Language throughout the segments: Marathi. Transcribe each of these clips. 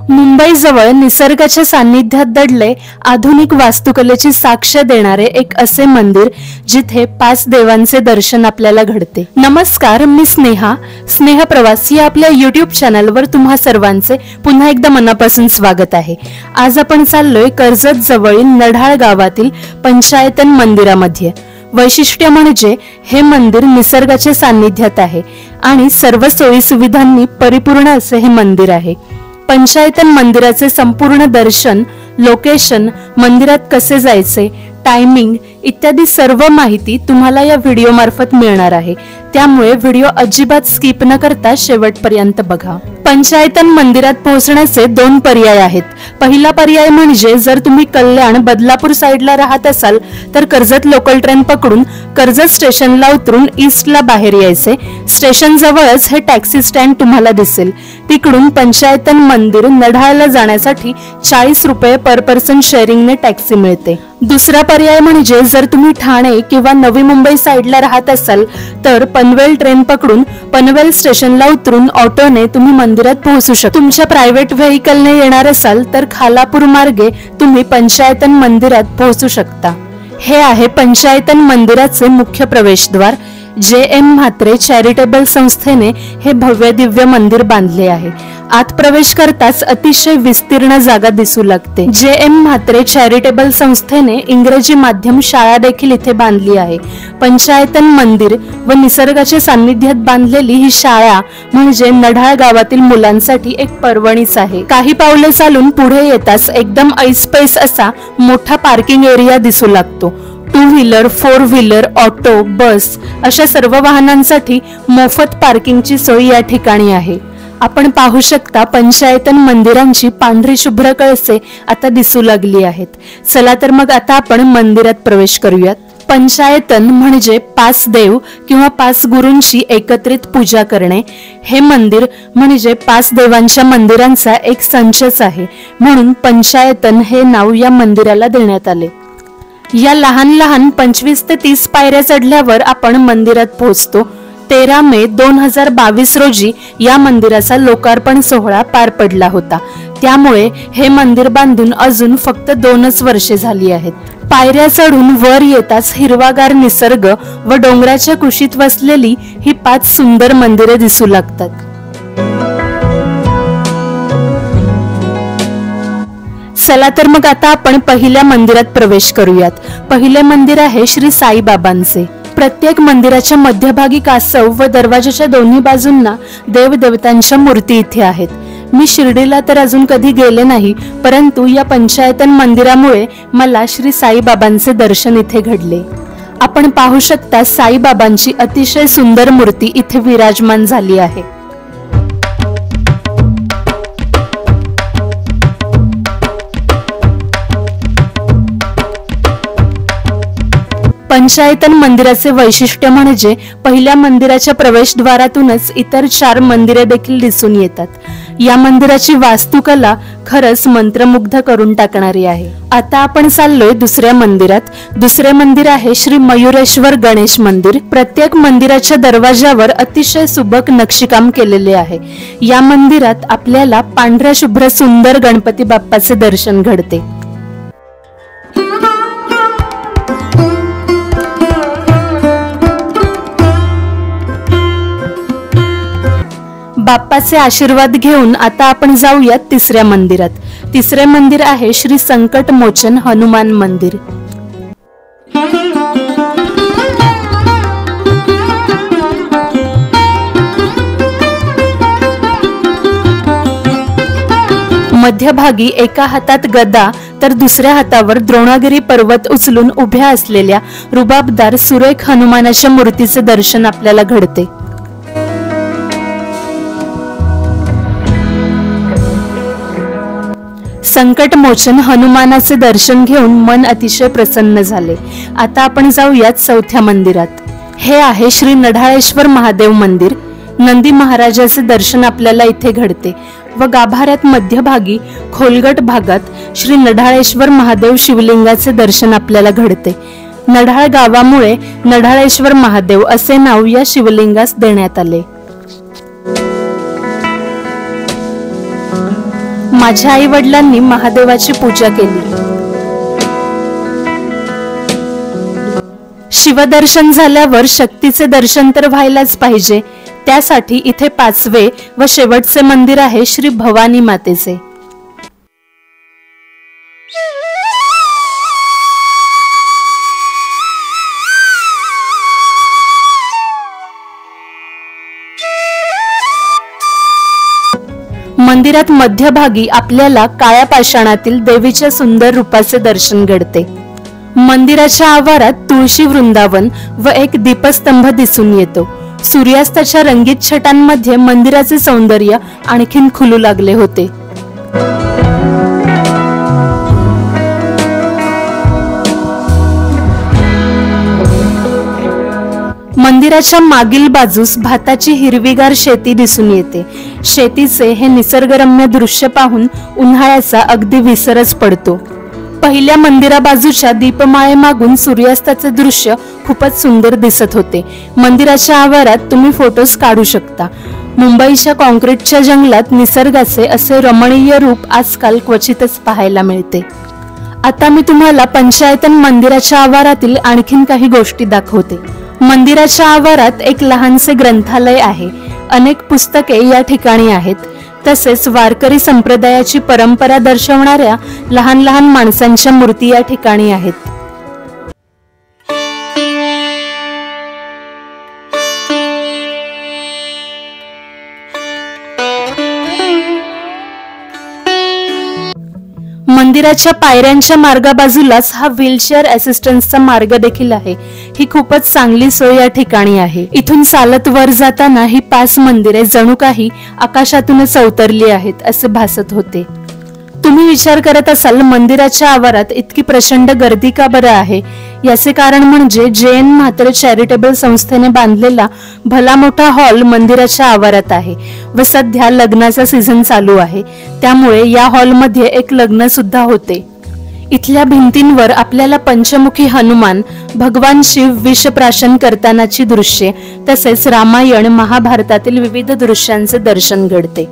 मुंबईजवळ निसर्गाच्या सान्निध्यात दडले आधुनिक वास्तुकलेची साक्ष देणारे एक असे मंदिर जिथे 5 देवांचे दर्शन आपल्याला घडते। नमस्कार, मी स्नेहा प्रवास या आपल्या YouTube चॅनलवर तुम्हा सर्वांचे पुन्हा एकदा मनापासून स्वागत आहे। आज आपण चाललोय कर्जत जवळील नढाळ गावातील पंचायतन मंदिरामध्ये। वैशिष्ट्य म्हणजे हे मंदिर निसर्गाच्या सान्निध्यात आहे आणि सर्व सोयी सुविधांनी परिपूर्ण असे हे मंदिर आहे। पंचायतन मंदिराचे संपूर्ण दर्शन, लोकेशन, मंदिरात कसे जायचे, टायमिंग इत्यादी सर्व माहिती तुम्हाला या व्हिडिओ मार्फत मिळणार आहे, त्यामुळे व्हिडिओ अजिबात स्किप न करता शेवटपर्यंत बघा। पंचायतन मंदिरात पोहोचण्याचे 2 पर्याय आहेत। पहिला पर्याय म्हणजे जर तुम्ही कल्याण बदलापूर साइडला राहत असाल तर कर्जत लोकल ट्रेन पकडून कर्जत स्टेशनला उतरून ईस्टला बाहेर यायचे। स्टेशन जवळच हे टॅक्सी स्टँड तुम्हाला दिसेल। तिकडून पंचायतन मंदिर नढाळला जाण्यासाठी 40 रुपये पर पर्सन शेअरिंगने टॅक्सी मिळते। दुसरा पर्याय म्हणजे जर तुम्ही ठाणे किंवा नवी मुंबई साइडला राहत असाल तर पनवेल ट्रेन पकडून पनवेल स्टेशनला उतरून ऑटोने तुम्ही मंदिरात पोहोचू शकता। तुमच्या प्रायव्हेट व्हेइकलने येणार असाल तर खालापूर मार्गे तुम्ही पंचायतन मंदिरात पोहोचू शकता। हे आहे पंचायतन मंदिराचे मुख्य प्रवेशद्वार। JM म्हात्रे चॅरिटेबल संस्थेने हे भव्य दिव्य मंदिर बांधले आहे। आत प्रवेश करताच अतिशय विस्तीर्ण जागा दिसू लागते। JM म्हात्रे चॅरिटेबल संस्थेने इंग्रजी माध्यम शाळा देखील इथे बांधली आहे। पंचायतन मंदिर व निसर्गाच्या सान्निध्यात बांधलेली ही शाळा म्हणजे नढाळ गावातील मुलांसाठी एक पर्वणीच आहे। काही पावले चालून पुढे येताच एकदम ऐसपैस असा मोठा पार्किंग एरिया दिसू लागतो। 2 व्हीलर, 4 व्हीलर, ऑटो, बस अशा सर्व वाहनांसाठी मोफत पार्किंगची सोय या ठिकाणी आहे। आपण पाहू शकता पंचायतन मंदिरांची पांढरी शुभ्र कळसे आता दिसू लागली आहेत। चला तर मग आता आपण मंदिरात प्रवेश करूयात। पंचायतन म्हणजे 5 देव किंवा 5 गुरूंची एकत्रित पूजा करणे। हे मंदिर म्हणजे 5 देवांच्या मंदिरांचा एक संचच आहे, म्हणून पंचायतन हे नाव या मंदिराला देण्यात आले। या लहान लहान 25 ते 30 पायऱ्या चढल्यावर आपण मंदिरात पोहोचतो। 13 मे 2022 रोजी या मंदिराचा लोकार्पण सोहळा पार पडला होता, त्यामुळे हे मंदिर बांधून अजून फक्त 2च वर्षे झाली आहेत। पायऱ्या चढून वर येताच हिरवागार निसर्ग व डोंगराच्या कुशीत वसलेली ही 5 सुंदर मंदिरे दिसू लागतात। चला तर मग आता आपण पहिल्या मंदिरात प्रवेश करूयात। पहिले मंदिर आहे श्री साईबाबांचे। प्रत्येक मंदिराच्या मध्यभागी कासव व दरवाजाच्या दोन्ही बाजूंना देवदेवतांच्या मूर्ती इथे आहेत। मी शिर्डीला तर अजून कधी गेले नाही, परंतु या पंचायतन मंदिरामुळे मला श्री साईबाबांचे दर्शन इथे घडले। आपण पाहू शकता साईबाबांची अतिशय सुंदर मूर्ती इथे विराजमान झाली आहे। पंचायतन मंदिराचे वैशिष्ट्य म्हणजे पहिल्या मंदिराच्या प्रवेशद्वारातूनच इतर 4 मंदिरे देखील दिसून येतात। या मंदिराची वास्तुकला खरंच मंत्रमुग्ध करून टाकणारी आहे। आता आपण चाललोय दुसऱ्या मंदिरात। दुसरे मंदिर आहे श्री मयुरेश्वर गणेश मंदिर। प्रत्येक मंदिराच्या दरवाजावर अतिशय सुबक नक्षीकाम केलेले आहे। या मंदिरात आपल्याला पांढऱ्या शुभ्र सुंदर गणपती बाप्पाचे दर्शन घडते। बाप्पाचे आशीर्वाद घेऊन आता आपण जाऊयात तिसऱ्या मंदिरात। तिसरे मंदिर आहे श्री संकट मोचन हनुमान मंदिर। मध्यभागी एका हातात गदा तर दुसऱ्या हातावर द्रोणागिरी पर्वत उचलून उभ्या असलेल्या रुबाबदार सुरेख हनुमानाच्या मूर्तीचे दर्शन आपल्याला घडते। संकट मोचन हनुमानाचे दर्शन घेऊन मन अतिशय प्रसन्न झाले। आता आपण जाऊयात चौथ्या मंदिरात। हे आहे श्री नढाळेश्वर महादेव मंदिर। नंदी महाराजाचे दर्शन आपल्याला इथे घडते व गाभाऱ्यात मध्यभागी खोलगट भागात श्री नढाळेश्वर महादेव शिवलिंगाचे दर्शन आपल्याला घडते। नढाळ गावामुळे नढाळेश्वर महादेव असे नाव या शिवलिंगास देण्यात आले। माझ्या आई वडिलांनी महादेवाची पूजा केली. शिवदर्शन झाल्यावर शक्तीचे दर्शन तर व्हायलाच पाहिजे. त्यासाठी इथे 5वे व शेवटचे मंदिर आहे श्री भवानी मातेचे. मंदिरात मध्यभागी आपल्याला काळ्या पाषाणातील देवीच्या सुंदर रूपाचे दर्शन घडते. मंदिराच्या आवारात तुळशी वृंदावन व एक दीपस्तंभ दिसून येतो. सूर्यास्ताच्या रंगीत छटांमध्ये मंदिराचे सौंदर्य आणखीन खुलू लागले होते. मंदिराच्या मागील बाजूस भाताची हिरवीगार शेती दिसून येते. शेतीचे हे निसर्गरम्य दृश्य पाहून उन्हाळ्याचा अगदी विसरच पडतो. पहिल्या मंदिरा बाजूच्या दीपमाळे मागून सूर्यास्ताचे दृश्य खूपच सुंदर दिसत होते. मंदिराच्या आवारात तुम्ही फोटोज काढू शकता. मुंबईच्या कॉन्क्रीटच्या जंगलात निसर्गाचे असे रमणीय रूप आजकाल क्वचितच पाहायला मिळते. आता मी तुम्हाला पंचायतन मंदिराच्या आवारातील आणखीन काही गोष्टी दाखवते. मंदिराच्या आवारात एक लहानसे ग्रंथालय आहे. अनेक पुस्तके या ठिकाणी आहेत. तसेच वारकरी संप्रदायाची परंपरा दर्शवणाऱ्या लहान लहान माणसांच्या मूर्ती या ठिकाणी आहेत. मंदिराच्या पायऱ्यांच्या मार्गाबाजूलाच हा व्हीलचेअर असिस्टन्सचा मार्ग देखील आहे. ही खूपच चांगली सोय या ठिकाणी आहे. इथून चालत वर जाताना ही 5 मंदिरे जणू काही आकाशातूनच अवतरली आहेत असे भासत होते. तुम्ही विचार करत असाल मंदिराच्या आवारात इतकी प्रचंड गर्दी का बरं आहे. याचे कारण म्हणजे जैन म्हात्रे चॅरिटेबल संस्थेने बांधलेला भला मोठा हॉल मंदिराच्या आवारात आहे व सध्या लग्नाचा सीझन चालू आहे. त्यामुळे या हॉलमध्ये एक लग्न सुद्धा होते. इथल्या भिंतींवर आपल्याला पंचमुखी हनुमान, भगवान शिव विषप्राशन करतानाची दृश्ये तसेच रामायण महाभारतातील विविध दृश्यांचे दर्शन घडते.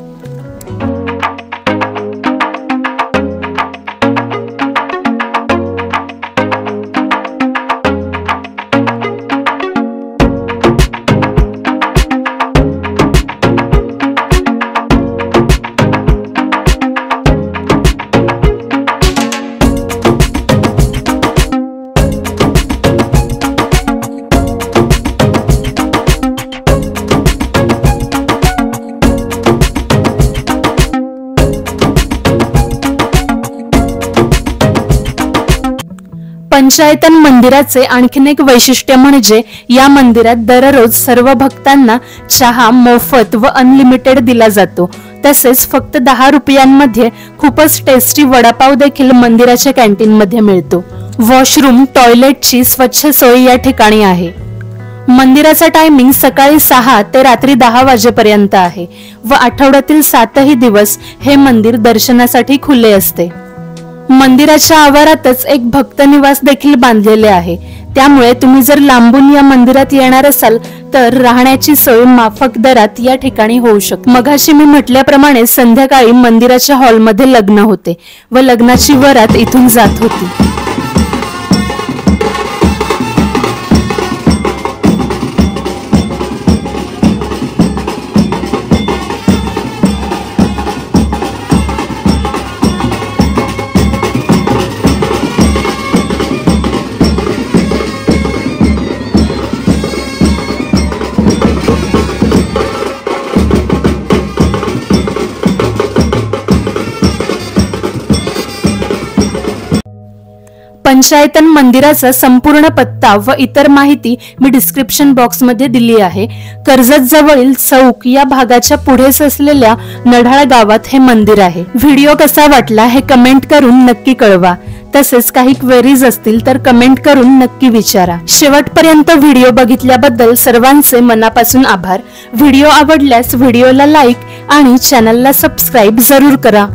पंचायतन मंदिराचे आणखीन एक वैशिष्ट्य म्हणजे या मंदिरात दररोज सर्व भक्तांना चहा मोफत व अनलिमिटेड दिला जातो. तसेच फक्त 10 रुपयांमध्ये खूपच टेस्टी वडापाव देखील मंदिराच्या कॅन्टीन मध्ये मिळतो. वॉशरूम, टॉयलेटची स्वच्छ सोय या ठिकाणी आहे. मंदिराचा टायमिंग सकाळी 6 ते रात्री 10 वाजेपर्यंत आहे व आठवड्यातील 7ही दिवस हे मंदिर दर्शनासाठी खुले असते. मंदिराच्या आवारातच एक भक्त निवास देखील बांधलेले आहे. त्यामुळे तुम्ही जर लांबून या मंदिरात येणार असाल तर राहण्याची सोय माफक दरात या ठिकाणी होऊ शकते. मगाशी मी म्हटल्याप्रमाणे संध्याकाळी मंदिराच्या हॉलमध्ये लग्न होते व लग्नाची वरात इथून जात होती. पंचायतन मंदिराचा संपूर्ण पत्ता व इतर माहिती मी डिस्क्रिप्शन बॉक्स मध्ये दिली आहे. कर्जत जवळील चौक या भागाच्या पुढेच असलेल्या नढाळ गावात हे मंदिर आहे. व्हिडिओ कसा वाटला हे कमेंट करून नक्की कळवा. तसेच काही क्वेरीज असतील तर कमेंट करून नक्की विचारा. शेवटपर्यंत व्हिडिओ बघितल्याबद्दल सर्वांचे मनापासून आभार. व्हिडिओ आवडल्यास व्हिडिओला लाईक आणि चॅनलला सबस्क्राईब जरूर करा.